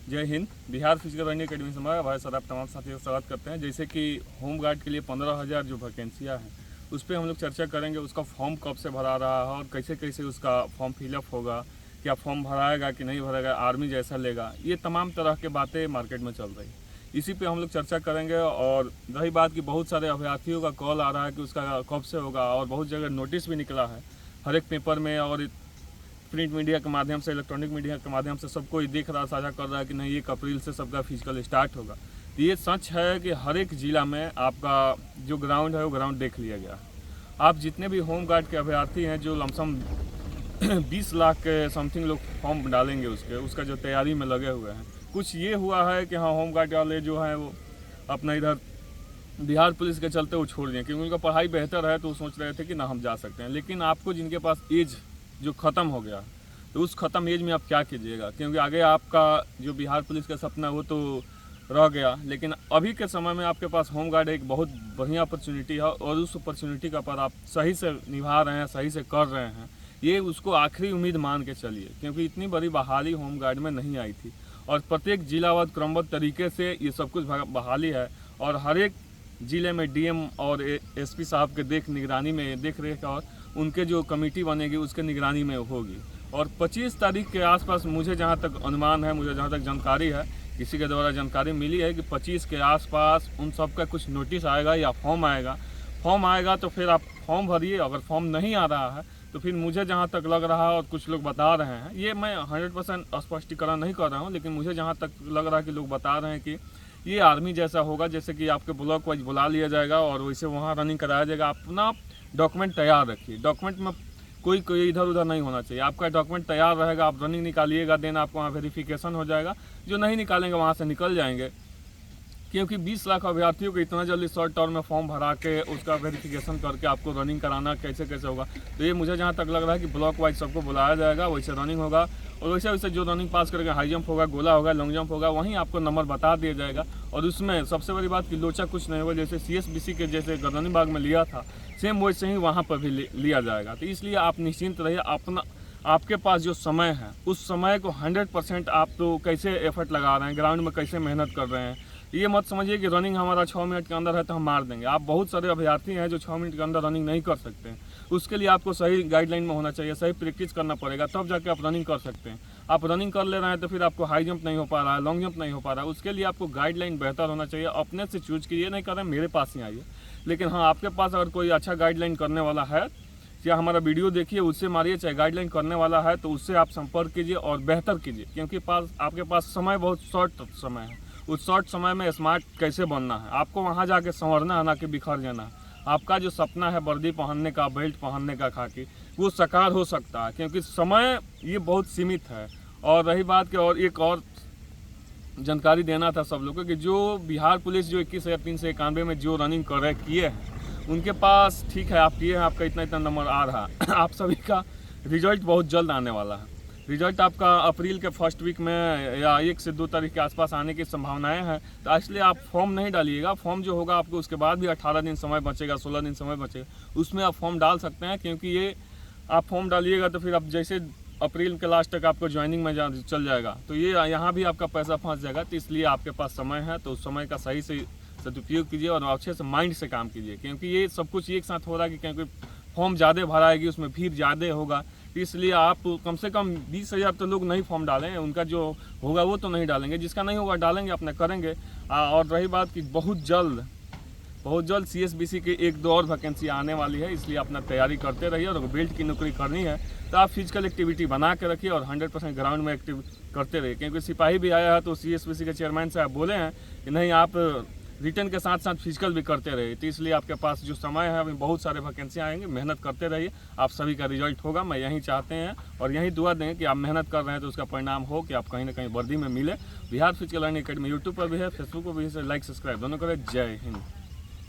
जय Hind. Bihar physical learning academy से हमारा भाई सर आप तमाम साथियों का स्वागत करते हैं। जैसे कि होम गार्ड के लिए 15,000 जो वैकेंसियाँ हैं उस पर हम लोग चर्चा करेंगे। उसका फॉर्म कब से भरा रहा है और कैसे कैसे उसका फॉर्म फिलअप होगा, क्या फॉर्म भराएगा कि नहीं भराएगा, आर्मी जैसा लेगा, ये तमाम तरह के बातें मार्केट में चल रही। इसी पे हम लोग चर्चा करेंगे। और रही बात कि बहुत सारे अभ्यर्थियों का कॉल आ रहा है कि उसका कब से होगा, और बहुत जगह नोटिस भी निकला है हर एक पेपर में, और प्रिंट मीडिया के माध्यम से, इलेक्ट्रॉनिक मीडिया के माध्यम से सबको दिख रहा, साझा कर रहा है कि नहीं 1 अप्रैल से सबका फिजिकल स्टार्ट होगा। तो ये सच है कि हर एक ज़िला में आपका जो ग्राउंड है वो ग्राउंड देख लिया गया। आप जितने भी होम गार्ड के अभ्यर्थी हैं जो लमसम 20 लाख के समथिंग लोग फॉर्म डालेंगे उसका जो तैयारी में लगे हुए हैं। कुछ ये हुआ है कि हाँ होम गार्ड वाले जो हैं वो अपना इधर बिहार पुलिस के चलते वो छोड़ दिए, क्योंकि उनका पढ़ाई बेहतर है तो वो सोच रहे थे कि ना हम जा सकते हैं। लेकिन आपको जिनके पास एज जो ख़त्म हो गया तो उस ख़त्म एज में आप क्या कीजिएगा, क्योंकि आगे आपका जो बिहार पुलिस का सपना वो तो रह गया। लेकिन अभी के समय में आपके पास होम गार्ड एक बहुत बढ़िया अपॉर्चुनिटी है, और उस अपॉर्चुनिटी का पर आप सही से निभा रहे हैं, सही से कर रहे हैं। ये उसको आखिरी उम्मीद मान के चलिए, क्योंकि इतनी बड़ी बहाली होम गार्ड में नहीं आई थी, और प्रत्येक जिलावार क्रमबद्ध तरीके से ये सब कुछ बहाली है। और हर एक ज़िले में डीएम और एसपी साहब के निगरानी में देख रेख, और उनके जो कमेटी बनेगी उसके निगरानी में होगी। और 25 तारीख के आसपास मुझे जहां तक अनुमान है, मुझे जहां तक जानकारी है, किसी के द्वारा जानकारी मिली है कि 25 के आसपास उन सब का कुछ नोटिस आएगा या फॉर्म आएगा। फॉर्म आएगा तो फिर आप फॉर्म भरिए। अगर फॉर्म नहीं आ रहा है तो फिर मुझे जहाँ तक लग रहा है, और कुछ लोग बता रहे हैं, ये मैं 100% स्पष्टीकरण नहीं कर रहा हूँ, लेकिन मुझे जहाँ तक लग रहा है कि लोग बता रहे हैं कि ये आर्मी जैसा होगा। जैसे कि आपके ब्लॉक वाइज बुला लिया जाएगा और वैसे वहाँ रनिंग कराया जाएगा। अपना डॉक्यूमेंट तैयार रखिए। डॉक्यूमेंट में कोई इधर उधर नहीं होना चाहिए। आपका डॉक्यूमेंट तैयार रहेगा, आप रनिंग निकालिएगा, देन आपको वहाँ वेरिफिकेशन हो जाएगा। जो नहीं निकालेंगे वहाँ से निकल जाएंगे, क्योंकि 20 लाख अभ्यर्थियों को इतना जल्दी शॉर्ट टर्म में फॉर्म भरा के उसका वेरिफिकेशन करके आपको रनिंग कराना कैसे होगा। तो ये मुझे जहाँ तक लग रहा है कि ब्लॉक वाइज सबको बुलाया जाएगा, वैसे रनिंग होगा, और वैसे वैसे जो रनिंग पास करेगा, हाई जंप होगा, गोला होगा, लॉन्ग जंप होगा, वहीं आपको नंबर बता दिया जाएगा। और उसमें सबसे बड़ी बात कि लोचा कुछ नहीं होगा। जैसे CSBC के जैसे गर्दनी बाग में लिया था, सेम वैसे ही वहाँ पर भी लिया जाएगा। तो इसलिए आप निश्चिंत रहिए। आपके पास जो समय है उस समय को 100% आप तो कैसे एफर्ट लगा रहे हैं, ग्राउंड में कैसे मेहनत कर रहे हैं। ये मत समझिए कि रनिंग हमारा 6 मिनट के अंदर है तो हम मार देंगे। आप बहुत सारे अभ्यर्थी हैं जो 6 मिनट के अंदर रनिंग नहीं कर सकते हैं। उसके लिए आपको सही गाइडलाइन में होना चाहिए, सही प्रैक्टिस करना पड़ेगा, तब जाके आप रनिंग कर सकते हैं। आप रनिंग कर ले रहे हैं तो फिर आपको हाई जंप नहीं हो पा रहा है, लॉन्ग जंप नहीं हो पा रहा है। उसके लिए आपको गाइडलाइन बेहतर होना चाहिए। अपने से चूज कीजिए, नहीं कर रहे मेरे पास ही आइए। लेकिन हाँ, आपके पास अगर कोई अच्छा गाइडलाइन करने वाला है, या हमारा वीडियो देखिए उससे मारिए, चाहे गाइडलाइन करने वाला है तो उससे आप संपर्क कीजिए और बेहतर कीजिए। क्योंकि आपके पास समय बहुत शॉर्ट समय है। उस शॉर्ट समय में स्मार्ट कैसे बनना है, आपको वहाँ जाके संवरना है, ना कि बिखर जाना है। आपका जो सपना है वर्दी पहनने का, बेल्ट पहनने का, खाकी, वो साकार हो सकता है, क्योंकि समय ये बहुत सीमित है। और रही बात कि और एक और जानकारी देना था सब लोगों को कि जो बिहार पुलिस जो 21,391 में जो रनिंग किए हैं, उनके पास ठीक है आप किए हैं, आपका इतना नंबर आ रहा है। आप सभी का रिजल्ट बहुत जल्द आने वाला है। रिजल्ट आपका अप्रैल के फर्स्ट वीक में या 1 से 2 तारीख के आसपास आने की संभावनाएं हैं। तो इसलिए आप फॉर्म नहीं डालिएगा। फॉर्म जो होगा आपको उसके बाद भी 18 दिन समय बचेगा, 16 दिन समय बचेगा, उसमें आप फॉर्म डाल सकते हैं। क्योंकि ये आप फॉर्म डालिएगा तो फिर आप जैसे अप्रैल के लास्ट तक आपको ज्वाइनिंग में चल जाएगा, तो ये यहाँ भी आपका पैसा फंस जाएगा। तो इसलिए आपके पास समय है तो उस समय का सही से सदुपयोग कीजिए और अच्छे से माइंड से काम कीजिए। क्योंकि ये सब कुछ एक साथ हो रहा है कि क्योंकि फॉर्म ज़्यादा भराएगी, उसमें भीड़ ज़्यादा होगा। इसलिए आप कम से कम 20,000 तो लोग नहीं फॉर्म डालें, उनका जो होगा वो तो नहीं डालेंगे, जिसका नहीं होगा डालेंगे, अपना करेंगे। और रही बात कि बहुत जल्द CSBC की 1-2 और वैकेंसी आने वाली है, इसलिए अपना तैयारी करते रहिए। और बेल्ट की नौकरी करनी है तो आप फिजिकल एक्टिविटी बना के रखिए और 100% ग्राउंड में एक्टिव करते रहिए। क्योंकि सिपाही भी आया है तो CSBC के चेयरमैन साहब बोले हैं कि नहीं आप रिटर्न के साथ साथ फिजिकल भी करते रहिए। तो इसलिए आपके पास जो समय है अभी बहुत सारे वैकेंसी आएंगे, मेहनत करते रहिए, आप सभी का रिजल्ट होगा। मैं यही चाहते हैं और यही दुआ दें कि आप मेहनत कर रहे हैं तो उसका परिणाम हो कि आप कहीं ना कहीं वर्दी में मिले। Bihar physical learning academy YouTube पर भी है, फेसबुक पर भी है, लाइक सब्सक्राइब दोनों करें। जय हिंद।